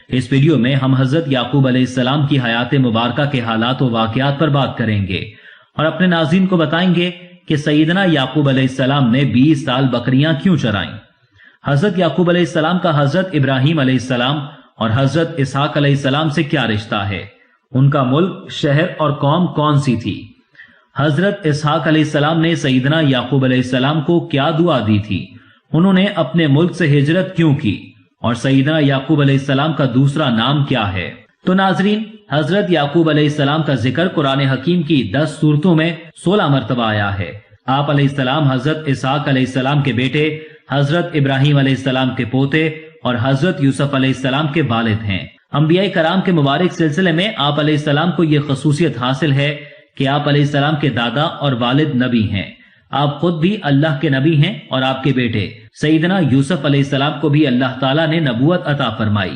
اس video میں ہم حضرت یعقوب علیہ السلام کی حیات مبارکہ کے حالات و واقعات پر بات کریں گے اور اپنے ناظرین کو بتائیں گے کہ سیدنا یعقوب علیہ السلام نے 20 سال بکریاں کیوں چرائیں۔ حضرت یعقوب علیہ السلام کا حضرت ابراہیم علیہ السلام اور حضرت اسحاق علیہ السلام سے کیا رشتہ ہے، ان کا ملک، شہر اور قوم کون سی تھی؟ حضرت اسحاق علیہ السلام نے سیدنا یعقوب علیہ السلام کو کیا دعا دی تھی؟ انہوں نے اپنے ملک سے ہجرت کیوں کی؟ اور سیدنا یعقوب علیہ السلام کا دوسرا نام کیا ہے؟ تو ناظرین، حضرت یعقوب علیہ السلام کا ذکر قرآن حکیم کی 10 سورتوں میں 16 مرتبہ آیا ہے۔ آپ علیہ السلام حضرت اسحاق علیہ السلام کے بیٹے، حضرت ابراہیم علیہ السلام کے پوتے اور حضرت یوسف علیہ السلام کے والد ہیں۔ انبیاء کرام کے مبارک سلسلے میں آپ علیہ السلام کو یہ خصوصیت حاصل ہے کہ آپ علیہ السلام کے دادا اور والد نبی ہیں۔ آپ خود بھی اللہ کے نبی ہیں اور آپ کے بیٹے سیدنا یوسف علیہ السلام کو بھی اللہ تعالیٰ نے نبوت عطا فرمائی۔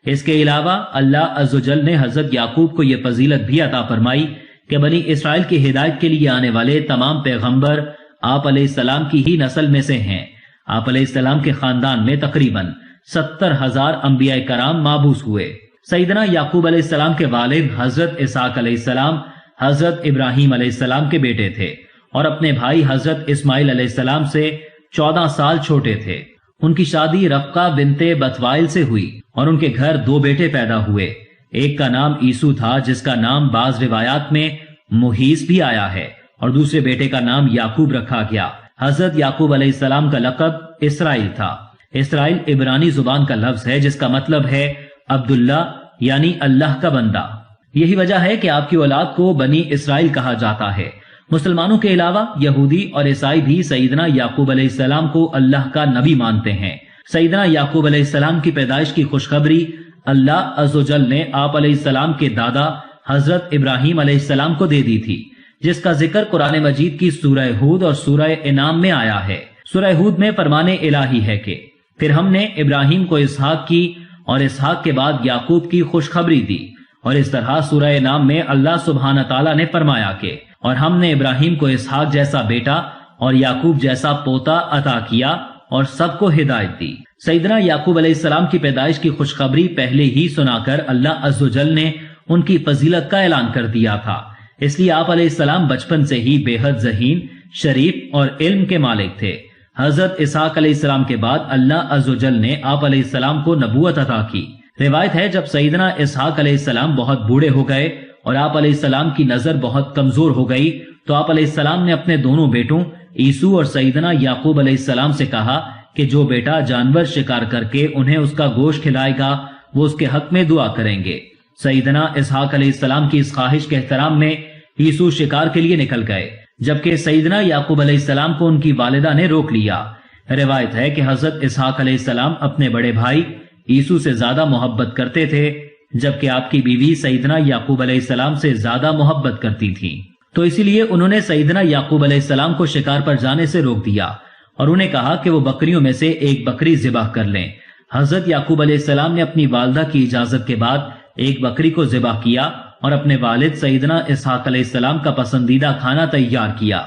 اس کے علاوہ اللہ عز و جل نے حضرت یعقوب کو یہ فضیلت بھی عطا فرمائی کہ بنی اسرائیل کی ہدایت کے لیے آنے والے تمام پیغمبر آپ علیہ السلام کی ہی نسل میں سے ہیں۔ آپ علیہ السلام کے خاندان میں تقریباً 70,000 انبیاء کرام مابعوث ہوئے۔ سیدنا یعقوب علیہ السلام کے والد حضرت اسحاق علیہ السلام حضرت ابراہیم علیہ السلام کے بیٹے تھے اور اپنے بھائی حضرت اسماعیل علیہ السلام سے 14 سال چھوٹے تھے۔ ان کی شادی رفقہ بنت بتوائل سے ہوئی اور ان کے گھر 2 بیٹے پیدا ہوئے۔ ایک کا نام عیسو تھا، جس کا نام بعض روایات میں محیس بھی آیا ہے، اور دوسرے بیٹے کا نام یعقوب رکھا گیا۔ حضرت یعقوب علیہ السلام کا لقب اسرائیل تھا۔ اسرائیل عبرانی زبان کا لفظ ہے جس کا مطلب ہے عبداللہ، یعنی اللہ کا بندہ۔ یہی وجہ ہے کہ آپ کی اولاد کو بنی اسرائیل کہا جاتا ہے۔ مسلمانوں کے علاوہ یہودی اور عیسائی بھی سیدنا یعقوب علیہ السلام کو اللہ کا نبی مانتے ہیں۔ سیدنا یعقوب علیہ السلام کی پیدائش کی خوشخبری اللہ عز و جل نے آپ علیہ السلام کے دادا حضرت ابراہیم علیہ السلام کو دے دی تھی، جس کا ذکر قرآن مجید کی سورہ ہود اور سورہ انعام میں آیا ہے۔ سورہ ہود میں فرمان الہی ہے کہ پھر ہم نے ابراہیم کو اسحاق کی اور اسحاق کے بعد یعقوب کی خوشخبری دی، اور اس طرح سورہ انعام میں اللہ سبحانہ تعالیٰ نے فرمایا کہ اور ہم نے ابراہیم کو اسحاق جیسا بیٹا اور یعقوب جیسا پوتا عطا کیا اور سب کو ہدایت دی۔ سیدنا یعقوب علیہ السلام کی پیدائش کی خوشخبری پہلے ہی سنا کر اللہ عز و جل نے ان کی فضیلت کا اعلان کر دیا تھا، اس لیے آپ علیہ السلام بچپن سے ہی بے حد ذہین، شریف اور علم کے مالک تھے۔ حضرت اسحاق علیہ السلام کے بعد اللہ عز و جل نے آپ علیہ السلام کو نبوت عطا کی۔ روایت ہے جب سیدنا اسحاق علیہ السلام بہت بوڑھے ہو گئے اور آپ علیہ السلام کی نظر بہت کمزور ہو گئی تو آپ علیہ السلام نے اپنے دونوں بیٹوں عیسو اور سیدنا یعقوب علیہ السلام سے کہا کہ جو بیٹا جانور شکار کر کے انہیں اس کا گوشت کھلائے گا وہ اس کے حق میں دعا کریں گے۔ سیدنا اسحاق علیہ السلام کی اس خواہش کے احترام میں عیسو شکار کے لیے نکل گئے، جبکہ سیدنا یعقوب علیہ السلام کو ان کی والدہ نے روک لیا۔ روایت ہے کہ حضرت اسحاق علیہ السلام اپنے بڑے بھائی عیسو سے زیادہ محبت کرتے تھے، جبکہ آپ کی بیوی سیدنا یعقوب علیہ السلام سے زیادہ محبت کرتی تھی، تو اسی لیے انہوں نے سیدنا یعقوب علیہ السلام کو شکار پر جانے سے روک دیا اور انہیں کہا کہ وہ بکریوں میں سے ایک بکری ذبح کر لیں۔ حضرت یعقوب علیہ السلام نے اپنی والدہ کی اجازت کے بعد ایک بکری کو ذبح کیا اور اپنے والد سیدنا اسحاق علیہ السلام کا پسندیدہ کھانا تیار کیا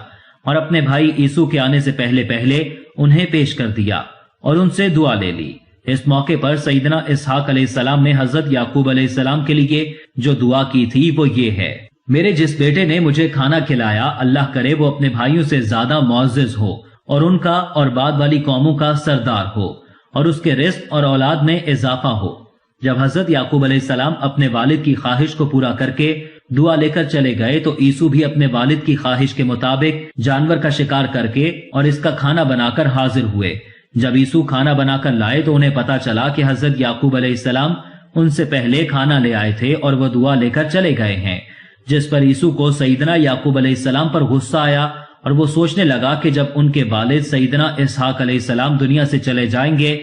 اور اپنے بھائی عیسو کے آنے سے پہلے انہیں پیش کر دیا اور ان سے دعا لے لی۔ اس موقع پر سیدنا اسحاق علیہ السلام نے حضرت یعقوب علیہ السلام کے لیے جو دعا کی تھی وہ یہ ہے: میرے جس بیٹے نے مجھے کھانا کھلایا، اللہ کرے وہ اپنے بھائیوں سے زیادہ معزز ہو اور ان کا اور بعد والی قوموں کا سردار ہو اور اس کے رزق اور اولاد میں اضافہ ہو۔ جب حضرت یعقوب علیہ السلام اپنے والد کی خواہش کو پورا کر کے دعا لے کر چلے گئے تو عیسو بھی اپنے والد کی خواہش کے مطابق جانور کا شکار کر کے اور اس کا کھانا بنا کر حاضر ہوئے۔ جب عیسو کھانا بنا کر لائے تو انہیں پتا چلا کہ حضرت یعقوب علیہ السلام ان سے پہلے کھانا لے آئے تھے اور وہ دعا لے کر چلے گئے ہیں، جس پر عیسو کو سیدنا یعقوب علیہ السلام پر غصہ آیا اور وہ سوچنے لگا کہ جب ان کے والد سیدنا اسحاق علیہ السلام دنیا سے چلے جائیں گے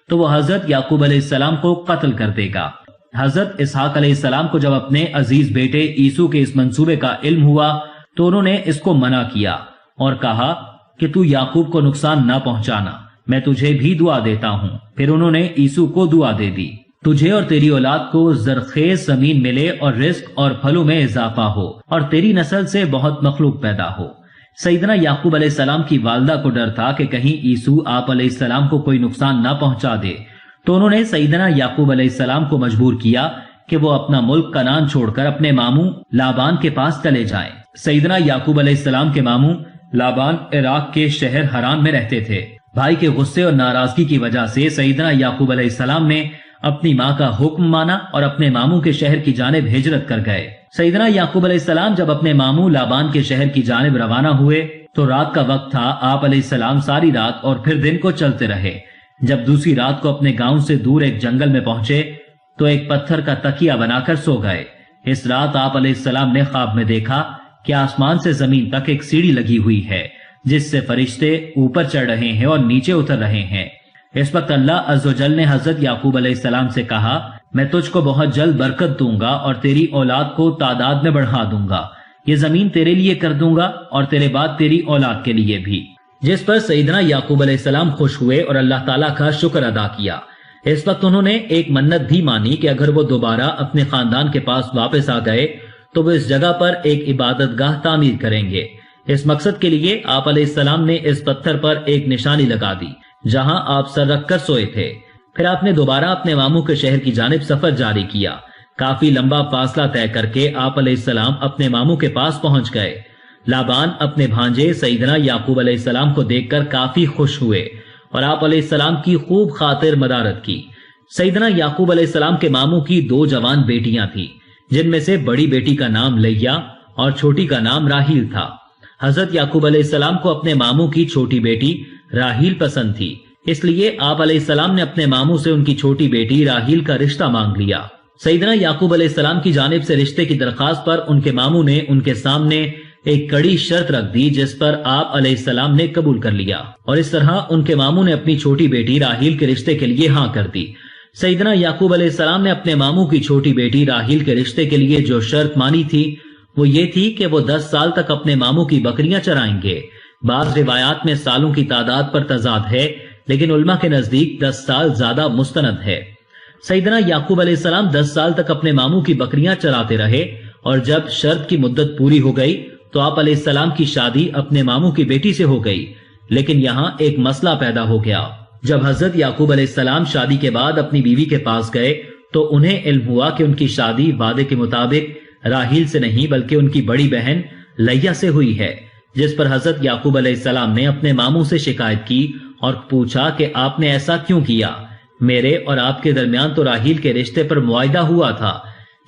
تو وہ حضرت یعقوب علیہ السلام کو قتل کر دے گا۔ حضرت اسحاق علیہ السلام کو جب اپنے عزیز بیٹے عیسو کے اس منصوبے کا علم ہوا تو انہوں نے اس کو منع کیا اور کہا کہ تو یعقوب کو نقصان نہ پہنچانا، میں تجھے بھی دعا دیتا ہوں۔ پھر انہوں نے عیسو کو دعا دے دی: تجھے اور تیری اولاد کو زرخیز زمین ملے اور رزق اور پھلوں میں اضافہ ہو اور تیری نسل سے بہت مخلوق پیدا ہو۔ سیدنا یعقوب علیہ السلام کی والدہ کو ڈر تھا کہ کہیں عیسو آپ علیہ السلام کو کوئی نقصان نہ پہنچا دے، تو انہوں نے سیدنا یعقوب علیہ السلام کو مجبور کیا کہ وہ اپنا ملک کنعان چھوڑ کر اپنے ماموں لابان کے پاس چلے جائیں۔ سیدنا یعقوب علیہ السلام کے ماموں لابان عراق کے شہر حران میں رہتے تھے۔ بھائی کے غصے اور ناراضگی کی وجہ سے سیدنا یعقوب علیہ السلام نے اپنی ماں کا حکم مانا اور اپنے ماموں کے شہر کی جانب ہجرت کر گئے۔ سیدنا یعقوب علیہ السلام جب اپنے ماموں لابان کے شہر کی جانب روانہ ہوئے تو رات کا وقت تھا۔ آپ علیہ السلام ساری رات اور پھر دن کو چلتے رہے۔ جب دوسری رات کو اپنے گاؤں سے دور ایک جنگل میں پہنچے تو ایک پتھر کا تکیہ بنا کر سو گئے۔ اس رات آپ علیہ السلام نے خواب میں دیکھا کہ آسمان سے زمین تک ایک سیڑھی لگی ہوئی ہے جس سے فرشتے اوپر چڑھ رہے ہیں اور نیچے اتر رہے ہیں۔ اس وقت اللہ عز و جل نے حضرت یعقوب علیہ السلام سے کہا، میں تجھ کو بہت جلد برکت دوں گا اور تیری اولاد کو تعداد میں بڑھا دوں گا۔ یہ زمین تیرے لیے کر دوں گا اور تیرے بعد تیری اولاد کے لیے بھی۔ جس پر سیدنا یعقوب علیہ السلام خوش ہوئے اور اللہ تعالیٰ کا شکر ادا کیا۔ اس وقت انہوں نے ایک منت بھی مانی کہ اگر وہ دوبارہ اپنے خاندان کے پاس واپس آ گئے تو وہ اس جگہ پر ایک عبادت گاہ تعمیر کریں گے۔ اس مقصد کے لیے آپ علیہ السلام نے اس پتھر پر ایک نشانی لگا دی جہاں آپ سر رکھ کر سوئے تھے۔ پھر آپ نے دوبارہ اپنے ماموں کے شہر کی جانب سفر جاری کیا۔ کافی لمبا فاصلہ طے کر کے آپ علیہ السلام اپنے ماموں کے پاس پہنچ گئے۔ لابان اپنے بھانجے سیدنا یعقوب علیہ السلام کو دیکھ کر کافی خوش ہوئے اور آپ علیہ السلام کی خوب خاطر مدارت کی۔ سیدنا یعقوب علیہ السلام کے ماموں کی 2 جوان بیٹیاں تھیں جن میں سے بڑی بیٹی کا نام لیا اور چھوٹی کا نام راہیل تھا۔ حضرت یعقوب علیہ السلام کو اپنے ماموں کی چھوٹی بیٹی راہیل پسند تھی، اس لیے آپ علیہ السلام نے اپنے ماموں سے ان کی چھوٹی بیٹی راہیل کا رشتہ مانگ لیا۔ سیدنا یعقوب علیہ السلام کی جانب سے رشتے کی درخواست پر ان کے ماموں نے ان کے سامنے ایک کڑی شرط رکھ دی جس پر آپ علیہ السلام نے قبول کر لیا، اور اس طرح ان کے ماموں نے اپنی چھوٹی بیٹی راہیل کے رشتے کے لیے ہاں کر دی۔ سیدنا یعقوب علیہ السلام نے اپنے ماموں کی چھوٹی بیٹی راہیل کے رشتے کے لیے جو شرط مانی تھی وہ یہ تھی کہ وہ 10 سال تک اپنے ماموں کی بکریاں چرائیں گے۔ بعض روایات میں سالوں کی تعداد پر تضاد ہے، لیکن علماء کے نزدیک 10 سال زیادہ مستند ہے۔ سیدنا یعقوب علیہ السلام 10 سال تک اپنے ماموں کی بکریاں چراتے رہے، اور جب شرط کی مدت پوری ہو گئی تو آپ علیہ السلام کی شادی اپنے ماموں کی بیٹی سے ہو گئی۔ لیکن یہاں ایک مسئلہ پیدا ہو گیا۔ جب حضرت یعقوب علیہ السلام شادی کے بعد اپنی بیوی کے پاس گئے تو انہیں علم ہوا کہ ان کی شادی وعدے کے مطابق راہیل سے نہیں بلکہ ان کی بڑی بہن لیا سے ہوئی ہے، جس پر حضرت یعقوب علیہ السلام نے اپنے ماموں سے شکایت کی اور پوچھا کہ آپ نے ایسا کیوں کیا؟ میرے اور آپ کے درمیان تو راہیل کے رشتے پر معاہدہ ہوا تھا۔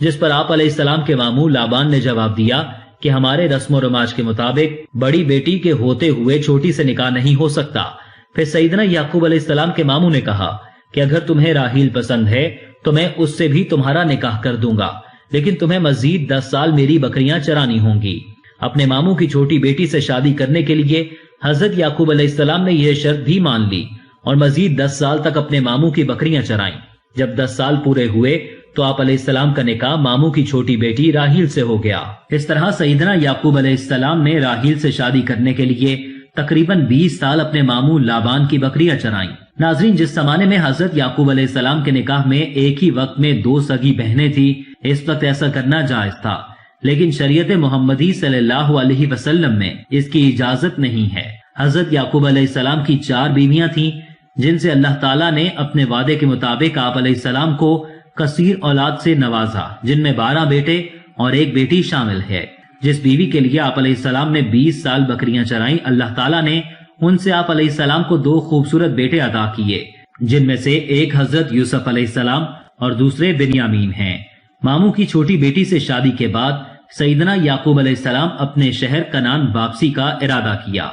جس پر آپ علیہ السلام کے ماموں لابان نے جواب دیا کہ ہمارے رسم و رواج کے مطابق بڑی بیٹی کے ہوتے ہوئے چھوٹی سے نکاح نہیں ہو سکتا۔ پھر سیدنا یعقوب علیہ السلام کے ماموں نے کہا کہ اگر تمہیں راہیل پسند ہے تو میں اس سے بھی تمہارا نکاح کر دوں گا، لیکن تمہیں مزید 10 سال میری بکریاں چرانی ہوں گی۔ اپنے ماموں کی چھوٹی بیٹی سے شادی کرنے کے لیے حضرت یعقوب علیہ السلام نے یہ شرط بھی مان لی اور مزید 10 سال تک اپنے ماموں کی بکریاں چرائیں۔ جب 10 سال پورے ہوئے تو آپ علیہ السلام کا نکاح ماموں کی چھوٹی بیٹی راہیل سے ہو گیا۔ اس طرح سیدنا یعقوب علیہ السلام نے راہیل سے شادی کرنے کے لیے تقریباً 20 سال اپنے ماموں لابان کی بکریاں چرائیں۔ ناظرین، جس زمانے میں حضرت یعقوب علیہ السلام کے نکاح میں ایک ہی وقت میں 2 سگی بہنیں تھیں، اس وقت ایسا کرنا جائز تھا، لیکن شریعت محمدی صلی اللہ علیہ وسلم میں اس کی اجازت نہیں ہے۔ حضرت یعقوب علیہ السلام کی 4 بیویاں تھیں جن سے اللہ تعالیٰ نے اپنے وعدے کے مطابق آپ علیہ السلام کو کثیر اولاد سے نوازا، جن میں 12 بیٹے اور 1 بیٹی شامل ہے۔ جس بیوی کے لیے آپ علیہ السلام نے 20 سال بکریاں چرائیں، اللہ تعالیٰ نے ان سے آپ علیہ السلام کو 2 خوبصورت بیٹے عطا کیے، جن میں سے ایک حضرت یوسف علیہ السلام اور دوسرے بنیامین ہیں۔ ماموں کی چھوٹی بیٹی سے شادی کے بعد سیدنا یعقوب علیہ السلام اپنے شہر کنعان واپسی کا ارادہ کیا۔